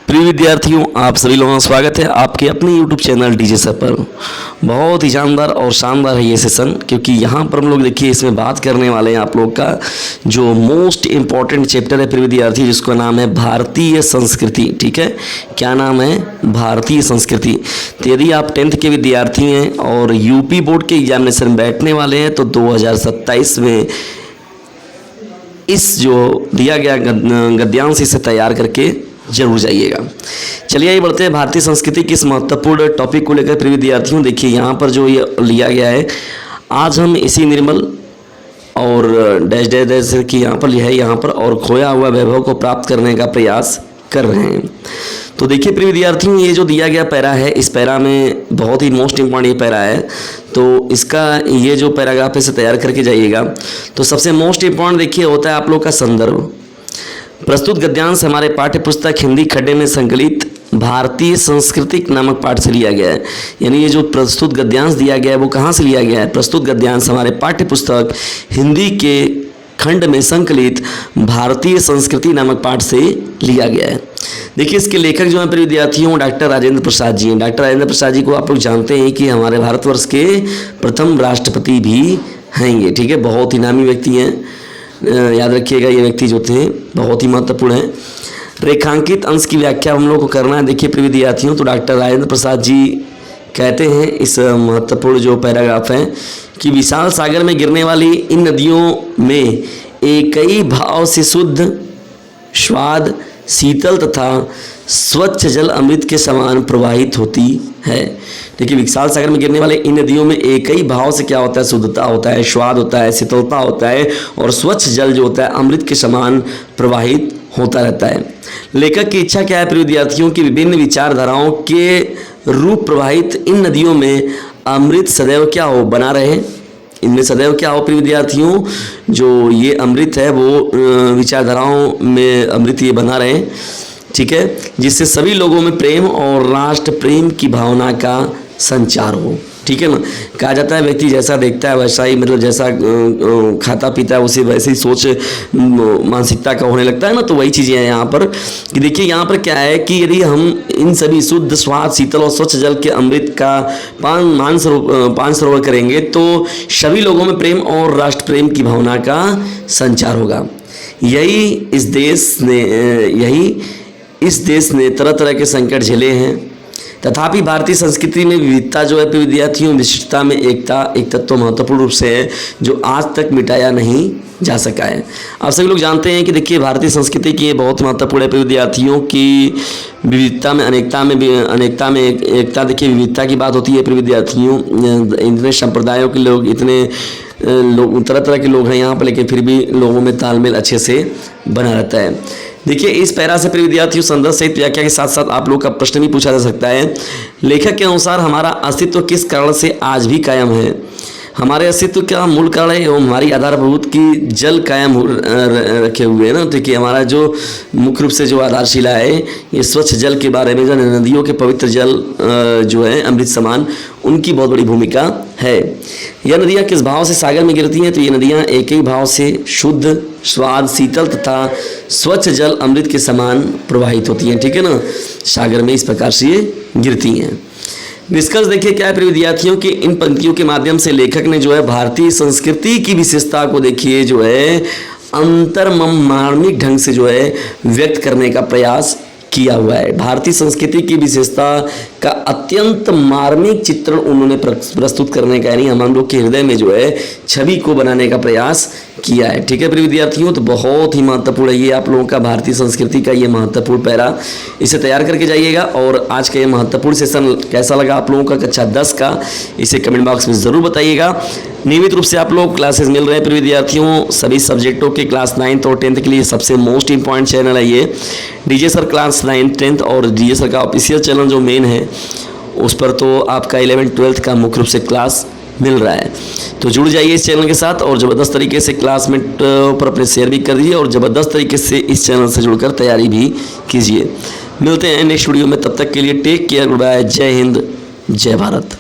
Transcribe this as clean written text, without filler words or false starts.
प्रिय विद्यार्थियों, आप सभी लोगों का स्वागत है आपके अपने YouTube चैनल डीजे सर पर। बहुत ही जानदार और शानदार है ये सेशन, क्योंकि यहाँ पर हम लोग देखिए इसमें बात करने वाले हैं आप लोग का जो मोस्ट इम्पॉर्टेंट चैप्टर है प्रिय विद्यार्थी, जिसका नाम है भारतीय संस्कृति। ठीक है, क्या नाम है? भारतीय संस्कृति। तो यदि आप 10th के विद्यार्थी हैं और यूपी बोर्ड के एग्जामिनेशन में बैठने वाले हैं तो 2027 में इस जो दिया गया गद्यांश इसे तैयार करके जरूर जाइएगा। चलिए आइए बढ़ते हैं भारतीय संस्कृति के इस महत्वपूर्ण टॉपिक को लेकर प्रिय विद्यार्थियों। देखिए यहाँ पर जो ये लिया गया है, आज हम इसी निर्मल और डैश डैश डैश की यहाँ पर लिया है यहाँ पर और खोया हुआ वैभव को प्राप्त करने का प्रयास कर रहे हैं। तो देखिए प्रिय विद्यार्थियों, ये जो दिया गया पैरा है, इस पैरा में बहुत ही मोस्ट इम्पॉर्टेंट ये पैरा है, तो इसका ये जो पैराग्राफ है इसे तैयार करके जाइएगा। तो सबसे मोस्ट इम्पॉर्टेंट देखिए होता है आप लोग का संदर्भ। प्रस्तुत गद्यांश हमारे पाठ्य पुस्तक हिंदी खड्डे में संकलित भारतीय सांस्कृतिक नामक पाठ से लिया गया है। यानी ये जो प्रस्तुत गद्यांश दिया गया है वो कहाँ से लिया गया है? प्रस्तुत गद्यांश हमारे पाठ्य पुस्तक हिंदी के खंड में संकलित भारतीय संस्कृति नामक पाठ से लिया गया है। देखिए इसके लेखक जो हैं प्रिय विद्यार्थियों डॉक्टर राजेंद्र प्रसाद जी हैं। डॉक्टर राजेंद्र प्रसाद जी को आप लोग जानते हैं कि हमारे भारतवर्ष के प्रथम राष्ट्रपति भी हैं ये। ठीक है, बहुत ही नामी व्यक्ति हैं, याद रखिएगा ये व्यक्ति जो थे बहुत ही महत्वपूर्ण है। रेखांकित अंश की व्याख्या हम लोग को करना है। देखिए प्रिय विद्यार्थियों, तो डॉक्टर राजेंद्र प्रसाद जी कहते हैं इस महत्वपूर्ण जो पैराग्राफ है कि विशाल सागर में गिरने वाली इन नदियों में एक ही भाव से शुद्ध, स्वाद, शीतल तथा स्वच्छ जल अमृत के समान प्रवाहित होती है। देखिए विशाल सागर में गिरने वाले इन नदियों में एक ही भाव से क्या होता है? शुद्धता होता है, स्वाद होता है, शीतलता होता है और स्वच्छ जल जो होता है अमृत के समान प्रवाहित होता रहता है। लेखक की इच्छा क्या है प्रिय विद्यार्थियों की विभिन्न विचारधाराओं के रूप प्रवाहित इन नदियों में अमृत सदैव क्या हो? बना रहे। इनमें सदैव क्या हो प्रिय विद्यार्थियों? जो ये अमृत है वो विचारधाराओं में अमृत ये बना रहे। ठीक है, जिससे सभी लोगों में प्रेम और राष्ट्र प्रेम की भावना का संचार हो। ठीक है ना, कहा जाता है व्यक्ति जैसा देखता है वैसा ही, मतलब जैसा खाता पीता है उसे वैसे ही सोच मानसिकता का होने लगता है ना। तो वही चीज़ें हैं यहाँ पर कि देखिए यहाँ पर क्या है कि यदि हम इन सभी शुद्ध, स्वाद, शीतल और स्वच्छ जल के अमृत का पान सरोवर करेंगे तो सभी लोगों में प्रेम और राष्ट्र प्रेम की भावना का संचार होगा। यही इस देश ने तरह तरह के संकट झेले हैं, तथापि भारतीय संस्कृति में विविधता जो है विद्यार्थियों, विशिष्टता में एकता एक तत्व महत्वपूर्ण रूप से है जो आज तक मिटाया नहीं जा सका है। आप सभी लोग जानते हैं कि देखिए भारतीय संस्कृति की ये बहुत महत्वपूर्ण है विद्यार्थियों की विविधता में अनेकता में एकता। देखिए विविधता की बात होती है विद्यार्थियों, इतने संप्रदायों के लोग, इतने लोग, तरह तरह के लोग हैं यहाँ पर, लेकिन फिर भी लोगों में तालमेल अच्छे से बना रहता है। देखिए इस पैरा से विद्यार्थियों संदर्भ सहित व्याख्या के साथ साथ आप लोग का प्रश्न भी पूछा जा सकता है। लेखक के अनुसार हमारा अस्तित्व किस कारण से आज भी कायम है? हमारे अस्तित्व का मूल कारण है एवं हमारी आधारभूत की जल कायम रखे हुए हैं ना। देखिए हमारा जो मुख्य रूप से जो आधारशिला है ये स्वच्छ जल के बारे में, जो नदियों के पवित्र जल जो है अमृत समान, उनकी बहुत बड़ी भूमिका है। यह नदियाँ किस भाव से सागर में गिरती हैं? तो ये नदियाँ एक ही भाव से शुद्ध, स्वाद, शीतल तथा स्वच्छ जल अमृत के समान प्रवाहित होती हैं। ठीक है ना, सागर में इस प्रकार से ये गिरती हैं। निष्कर्ष देखिए क्या है प्रिय विद्यार्थियों की इन पंक्तियों के माध्यम से लेखक ने जो है भारतीय संस्कृति की विशेषता को देखिए जो है अंतर्मर्मिक ढंग से जो है व्यक्त करने का प्रयास किया हुआ है। भारतीय संस्कृति की विशेषता का अत्यंत मार्मिक चित्रण उन्होंने प्रस्तुत करने का, यानी हम लोग के हृदय में जो है छवि को बनाने का प्रयास किया है। ठीक है प्रिय विद्यार्थियों, तो बहुत ही महत्वपूर्ण है ये आप लोगों का भारतीय संस्कृति का ये महत्वपूर्ण पैरा, इसे तैयार करके जाइएगा। और आज का ये महत्वपूर्ण सेशन कैसा लगा आप लोगों का कक्षा 10 का, इसे कमेंट बॉक्स में ज़रूर बताइएगा। नियमित रूप से आप लोग क्लासेस मिल रहे हैं प्रिय विद्यार्थियों, सभी सब्जेक्टों के क्लास 9th और 10th के लिए सबसे मोस्ट इंपॉर्टेंट चैनल है ये DJ sir class 9th 10th, और डीजे सर का ऑफिशियल चैनल जो मेन है उस पर तो आपका 11th 12th का मुख्य रूप से क्लास मिल रहा है। तो जुड़ जाइए इस चैनल के साथ और ज़बरदस्त तरीके से क्लासमेट पर अपने शेयर भी कर दीजिए और ज़बरदस्त तरीके से इस चैनल से जुड़कर तैयारी भी कीजिए। मिलते हैं नेक्स्ट वीडियो में, तब तक के लिए टेक केयर, गुड बाय, जय हिंद, जय भारत।